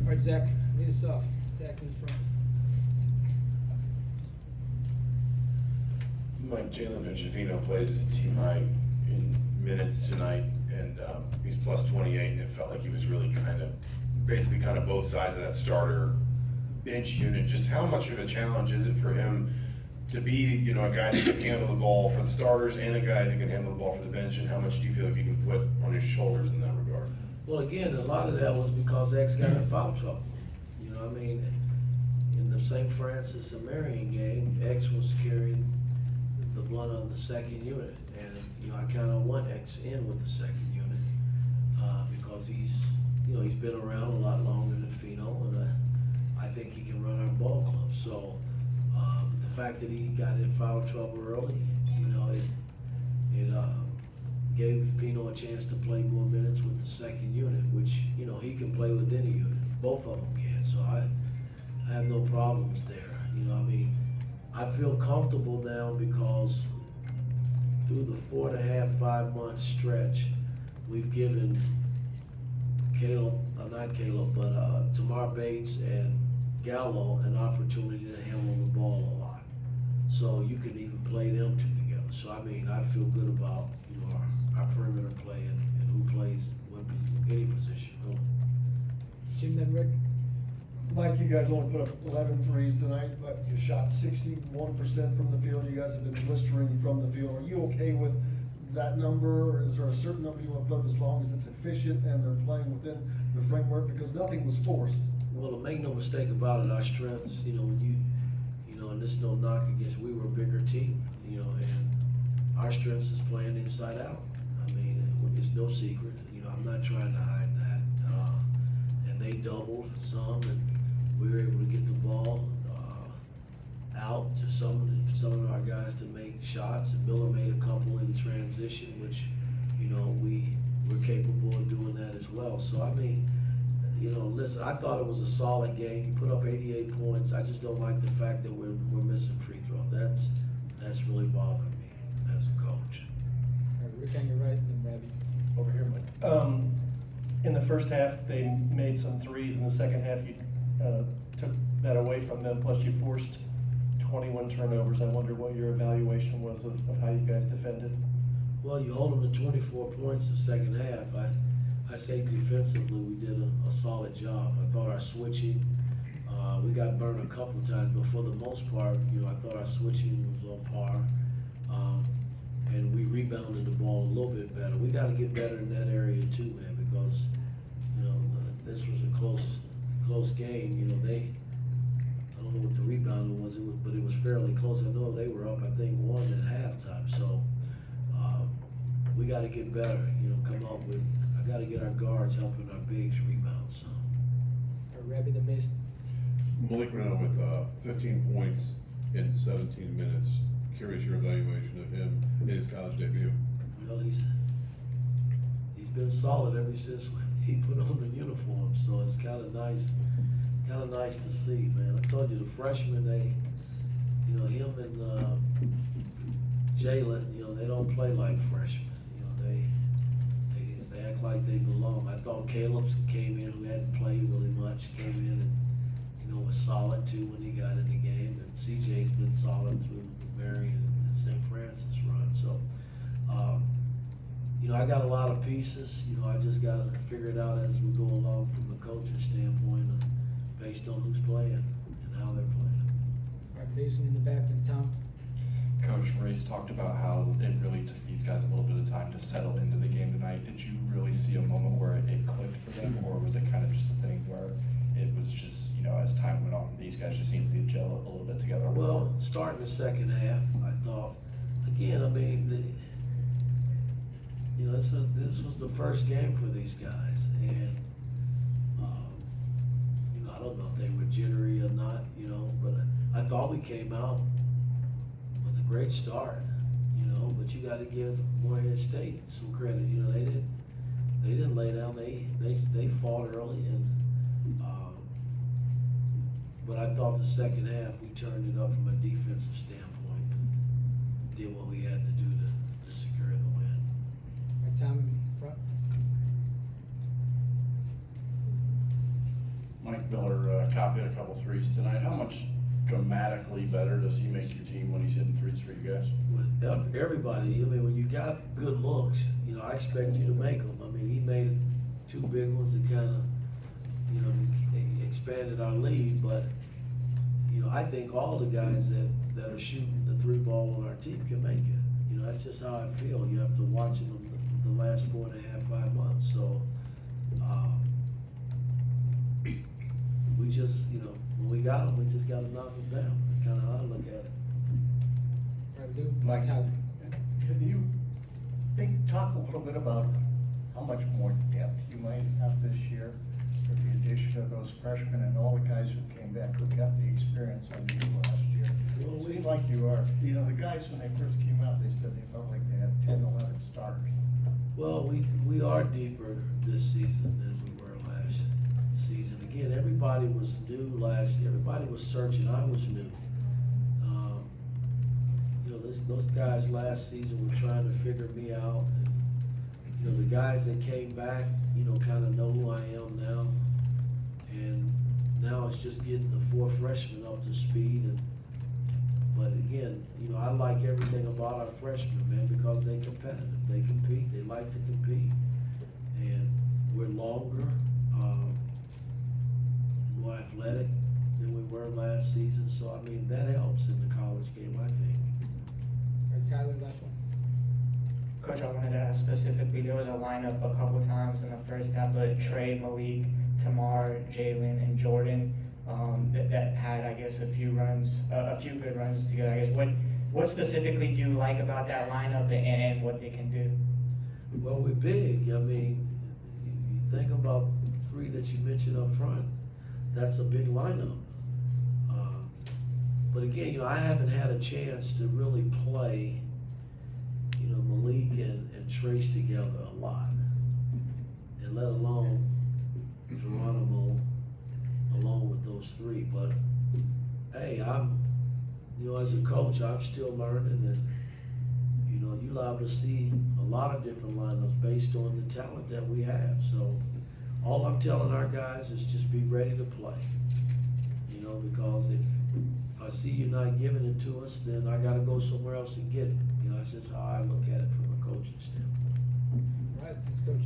All right, Zach, lead us off. Zach in the front. Mike, Jalen Ochevino plays a team high in minutes tonight, and he's plus 28, and it felt like he was really basically both sides of that starter bench unit. Just how much of a challenge is it for him to be, a guy that can handle the ball for the starters and a guy that can handle the ball for the bench, and how much do you feel like you can put on his shoulders in that regard? Well, again, a lot of that was because X got in foul trouble. In the St. Francis and Marion game, X was carrying the blunt of the second unit, and I kind of want X in with the second unit because he's been around a lot longer than Fino, and I think he can run our ball club. So the fact that he got in foul trouble early, it gave Fino a chance to play more minutes with the second unit, which he can play with any unit. Both of them can. So I have no problems there. I feel comfortable now because through the 4.5, 5 month stretch, we've given Tamar Bates and Gallo an opportunity to handle the ball a lot. So you can even play them two together. So I feel good about our perimeter play and who plays any position really. Jim, then Rick. Mike, you guys only put up 11 threes tonight, but you shot 61% from the field. You guys have been blistering from the field. Are you okay with that number, or is there a certain number you want to put up as long as it's efficient and they're playing within the framework? Because nothing was forced. Well, to make no mistake about it, our strengths, and this no knock against, we were a bigger team, and our strengths is playing inside out. It's no secret. I'm not trying to hide that. And they doubled some, and we were able to get the ball out to some of our guys to make shots. And Miller made a couple in transition, which, we're capable of doing that as well. So, listen, I thought it was a solid game. You put up 88 points. I just don't like the fact that we're missing free throws. That's really bothering me as a coach. All right, Rick on your right, and then Robbie. Over here, Mike. In the first half, they made some threes. In the second half, you took that away from them. Plus, you forced 21 turnovers. I wonder what your evaluation was of how you guys defended. Well, you hold them to 24 points the second half. I say defensively we did a solid job. I thought our switching, we got burned a couple of times, but for the most part, I thought our switching was on par. And we rebounded the ball a little bit better. We got to get better in that area too, man, because this was a close game. I don't know what the rebounding was, but it was fairly close. I know they were up, I think, 1 at halftime. So we got to get better. I got to get our guards helping our bigs rebound. So. All right, Robbie, the Mason. Malik Renaud with 15 points in 17 minutes. Curious your evaluation of him in his college debut. Well, he's been solid ever since he put on the uniform, so it's kind of nice to see, man. I told you the freshmen, him and Jalen, they don't play like freshmen. They act like they belong. I thought Caleb came in, who hadn't played really much, came in and was solid too when he got in the game, and CJ's been solid through the Marion and St. Francis run. So, I got a lot of pieces. I just got to figure it out as we go along from the coaching standpoint, based on who's playing and how they're playing. All right, Mason in the back, then Tom. Coach Race talked about how it really took these guys a little bit of time to settle into the game tonight. Did you really see a moment where it clicked for them, or was it kind of just a thing where it was just, as time went on, these guys just needed to gel a little bit together? Well, starting the second half, I thought, again, this was the first game for these guys, and I don't know if they were jittery or not, but I thought we came out with a great start, but you got to give Morehead State some credit. They didn't lay down. They fought early, and but I thought the second half we turned it up from a defensive standpoint and did what we had to do to secure the win. All right, Tom in front. Mike Miller copied a couple threes tonight. How much dramatically better does he make your team when he's hitting threes for you guys? With everybody, I mean, when you got good looks, you know, I expect you to make them. I mean, he made two big ones that kind of, you know, expanded our lead, but, you know, I think all the guys that are shooting the three ball on our team can make it. You know, that's just how I feel. You have to watch them the last 4.5, 5 months. So, we just, you know, when we got them, we just got to knock them down. That's kind of how I look at it. All right, Lou, Mike, Tyler. can you talk a little bit about how much more depth you might have this year with the addition of those freshmen and all the guys who came back who got the experience on you last year? Well, It seemed like you are, you know, the guys when they first came out, they said they felt like they had 10, 11 starters. Well, we are deeper this season than we were last season. Again, everybody was new last year. Everybody was searching. I was new. You know, those guys last season were trying to figure me out. And, you know, the guys that came back, you know, kind of know who I am now. And now it's just getting the 4 freshmen up to speed. But again, you know, I like everything about our freshmen, man, because they're competitive. They compete. They like to compete. And we're longer, more athletic than we were last season. So, I mean, that helps in the college game, I think. All right, Tyler, last one. Coach, I wanted to ask specifically, there was a lineup a couple times in the first half of Trey, Malik, Tamar, Jalen, and Jordan that had, I guess, a few good runs together. I guess, what specifically do you like about that lineup and what they can do? Well, we're big. I mean, you think about 3 that you mentioned up front. That's a big lineup. But again, you know, I haven't had a chance to really play, you know, Malik and Trace together a lot, and let alone Geronimo along with those 3. But hey, you know, as a coach, I'm still learning, and you know, you liable to see a lot of different lineups based on the talent that we have. So all I'm telling our guys is just be ready to play. You know, because if I see you're not giving it to us, then I gotta go somewhere else and get it. You know, that's just how I look at it from a coaching standpoint. All right, thanks, Coach.